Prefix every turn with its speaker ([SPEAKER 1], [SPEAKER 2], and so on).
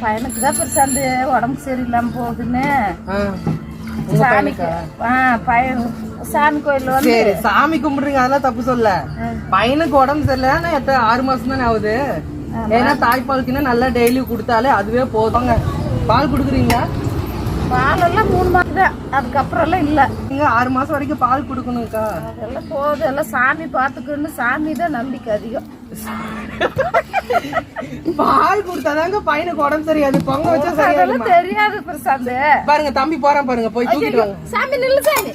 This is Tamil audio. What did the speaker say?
[SPEAKER 1] பையனுக்கு தான் பிரசாந்த் உடம்பு சரியில்லாம போகுதுன்னு
[SPEAKER 2] சாமிக்கு
[SPEAKER 1] பையன் சாமி கோயில்ல வந்து
[SPEAKER 2] சாமி கும்பிடுறீங்க, அதெல்லாம் தப்பு சொல்ல. பையனுக்கு உடம்பு சரியில்லை 6 மாசம் தானே ஆகுது. ஏன்னா தாய்ப்பாலுக்குன்னா நல்லா டெய்லி கொடுத்தாலே அதுவே போதுங்க. பால் குடுக்குறீங்களா?
[SPEAKER 1] பாலெல்லாம் 3 மாசம் தான், அதுக்கப்புறம் எல்லாம் இல்ல.
[SPEAKER 2] நீங்க 6 மாசம் வரைக்கும் பால் குடுக்கணும்க்கா.
[SPEAKER 1] அதெல்லாம் போதும், எல்லாம் சாமி பாத்துக்கன்னு சாமி தான் நம்பிக்கை அதிகம்.
[SPEAKER 2] பால் கொடுத்தாதாங்க பையனுக்கு உடம்பு சரியாது. பொங்க வச்சா சரியா
[SPEAKER 1] தெரியாது பிரசாந்த்.
[SPEAKER 2] பாருங்க தம்பி போறான் பாருங்க, போய் தூக்கிட்டு வாங்க.
[SPEAKER 1] சாமி நில்லு சாமி.